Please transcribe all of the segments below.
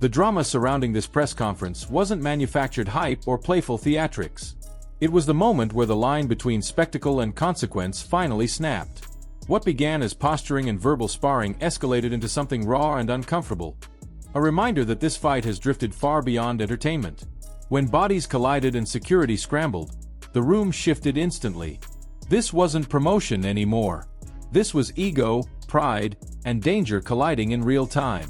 The drama surrounding this press conference wasn't manufactured hype or playful theatrics. It was the moment where the line between spectacle and consequence finally snapped. What began as posturing and verbal sparring escalated into something raw and uncomfortable. A reminder that this fight has drifted far beyond entertainment. When bodies collided and security scrambled, the room shifted instantly. This wasn't promotion anymore. This was ego, pride, and danger colliding in real time.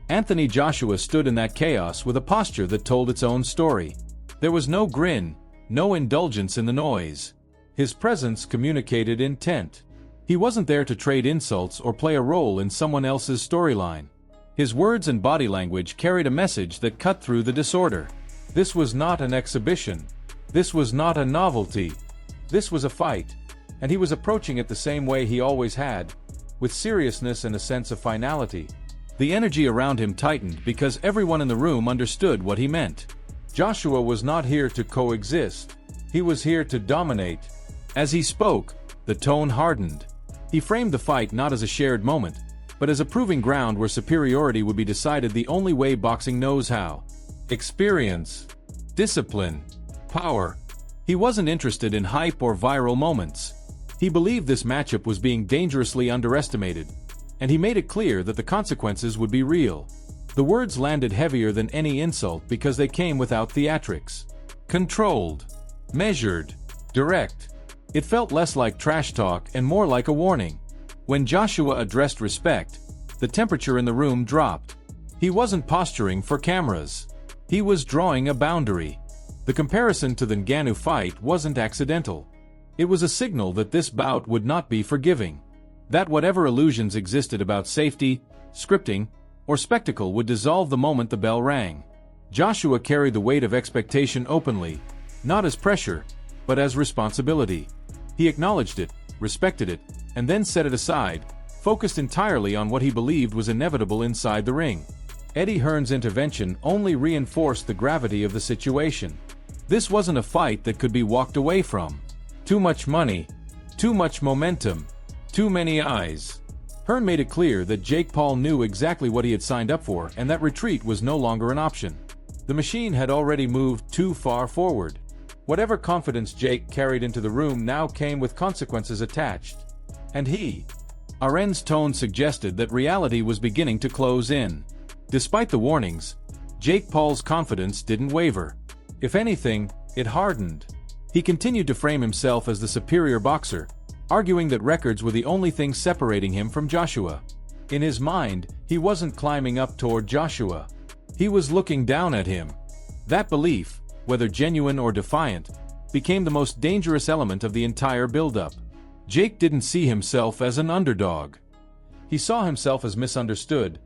Anthony Joshua stood in that chaos with a posture that told its own story. There was no grin, no indulgence in the noise. His presence communicated intent. He wasn't there to trade insults or play a role in someone else's storyline. His words and body language carried a message that cut through the disorder. This was not an exhibition. This was not a novelty. This was a fight. And he was approaching it the same way he always had, with seriousness and a sense of finality. The energy around him tightened because everyone in the room understood what he meant. Joshua was not here to coexist. He was here to dominate. As he spoke, the tone hardened. He framed the fight not as a shared moment, but as a proving ground where superiority would be decided the only way boxing knows how. Experience, discipline, power. He wasn't interested in hype or viral moments. He believed this matchup was being dangerously underestimated, and he made it clear that the consequences would be real. The words landed heavier than any insult because they came without theatrics. Controlled, measured, direct. It felt less like trash talk and more like a warning. When Joshua addressed respect, the temperature in the room dropped. He wasn't posturing for cameras. He was drawing a boundary. The comparison to the Ngannou fight wasn't accidental. It was a signal that this bout would not be forgiving. That whatever illusions existed about safety, scripting, or spectacle would dissolve the moment the bell rang. Joshua carried the weight of expectation openly, not as pressure, but as responsibility. He acknowledged it, respected it, and then set it aside, focused entirely on what he believed was inevitable inside the ring. Eddie Hearn's intervention only reinforced the gravity of the situation. This wasn't a fight that could be walked away from. Too much money, too much momentum, too many eyes. Hearn made it clear that Jake Paul knew exactly what he had signed up for and that retreat was no longer an option. The machine had already moved too far forward. Whatever confidence Jake carried into the room now came with consequences attached. And Hearn's tone suggested that reality was beginning to close in. Despite the warnings, Jake Paul's confidence didn't waver. If anything, it hardened. He continued to frame himself as the superior boxer, arguing that records were the only thing separating him from Joshua. In his mind, he wasn't climbing up toward Joshua. He was looking down at him. That belief, whether genuine or defiant, became the most dangerous element of the entire build-up. Jake didn't see himself as an underdog. He saw himself as misunderstood,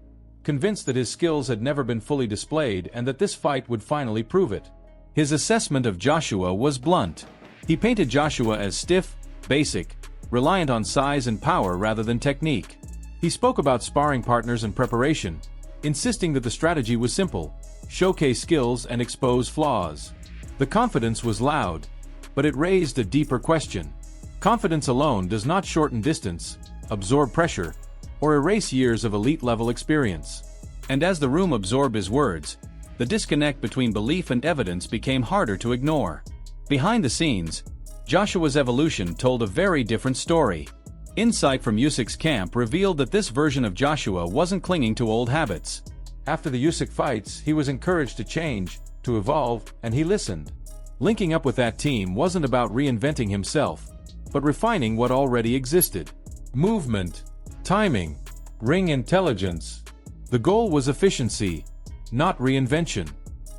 convinced that his skills had never been fully displayed and that this fight would finally prove it. His assessment of Joshua was blunt. He painted Joshua as stiff, basic, reliant on size and power rather than technique. He spoke about sparring partners and preparation, insisting that the strategy was simple: showcase skills and expose flaws. The confidence was loud, but it raised a deeper question. Confidence alone does not shorten distance, absorb pressure, or erase years of elite-level experience. And as the room absorbed his words, the disconnect between belief and evidence became harder to ignore. Behind the scenes, Joshua's evolution told a very different story. Insight from Usyk's camp revealed that this version of Joshua wasn't clinging to old habits. After the Usyk fights, he was encouraged to change, to evolve, and he listened. Linking up with that team wasn't about reinventing himself, but refining what already existed. Movement, timing, ring intelligence. The goal was efficiency, not reinvention.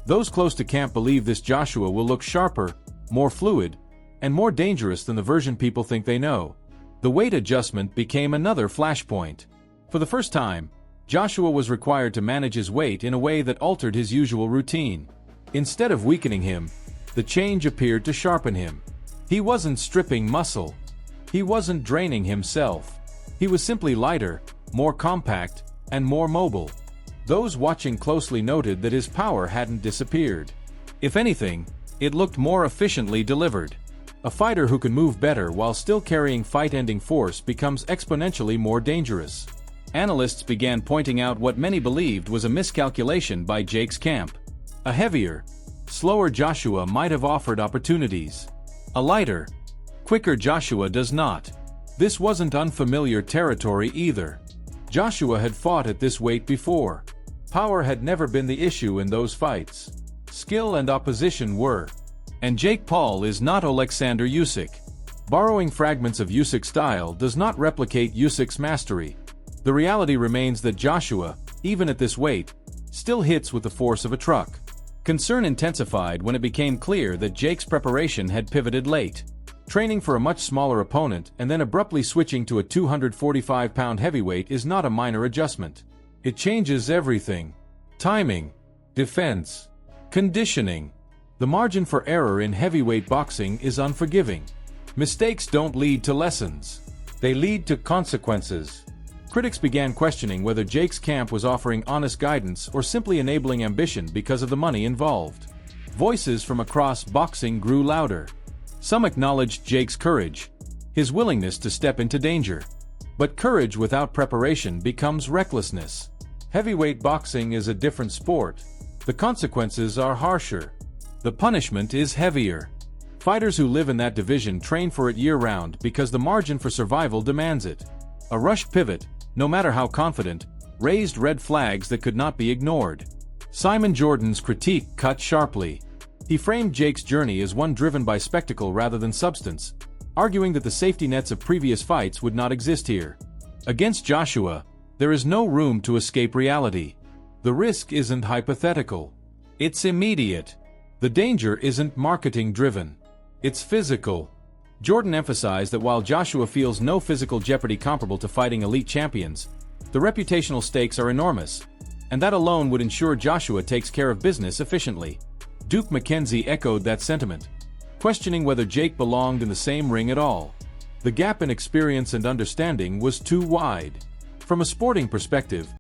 Those close to camp believe this Joshua will look sharper, more fluid, and more dangerous than the version people think they know. The weight adjustment became another flashpoint. For the first time, Joshua was required to manage his weight in a way that altered his usual routine. Instead of weakening him, the change appeared to sharpen him. He wasn't stripping muscle. He wasn't draining himself. He was simply lighter, more compact, and more mobile. Those watching closely noted that his power hadn't disappeared. If anything, it looked more efficiently delivered. A fighter who can move better while still carrying fight-ending force becomes exponentially more dangerous. Analysts began pointing out what many believed was a miscalculation by Jake's camp. A heavier, slower Joshua might have offered opportunities. A lighter, quicker Joshua does not. This wasn't unfamiliar territory either. Joshua had fought at this weight before. Power had never been the issue in those fights. Skill and opposition were. And Jake Paul is not Alexander Usyk. Borrowing fragments of Usyk's style does not replicate Usyk's mastery. The reality remains that Joshua, even at this weight, still hits with the force of a truck. Concern intensified when it became clear that Jake's preparation had pivoted late. Training for a much smaller opponent and then abruptly switching to a 245-pound heavyweight is not a minor adjustment. It changes everything. Timing, defense, conditioning. The margin for error in heavyweight boxing is unforgiving. Mistakes don't lead to lessons. They lead to consequences. Critics began questioning whether Jake's camp was offering honest guidance or simply enabling ambition because of the money involved. Voices from across boxing grew louder. Some acknowledged Jake's courage, his willingness to step into danger. But courage without preparation becomes recklessness. Heavyweight boxing is a different sport. The consequences are harsher. The punishment is heavier. Fighters who live in that division train for it year-round because the margin for survival demands it. A rushed pivot, no matter how confident, raised red flags that could not be ignored. Simon Jordan's critique cut sharply. He framed Jake's journey as one driven by spectacle rather than substance, arguing that the safety nets of previous fights would not exist here. Against Joshua, there is no room to escape reality. The risk isn't hypothetical. It's immediate. The danger isn't marketing-driven. It's physical. Jordan emphasized that while Joshua feels no physical jeopardy comparable to fighting elite champions, the reputational stakes are enormous, and that alone would ensure Joshua takes care of business efficiently. Duke McKenzie echoed that sentiment, questioning whether Jake belonged in the same ring at all. The gap in experience and understanding was too wide. From a sporting perspective,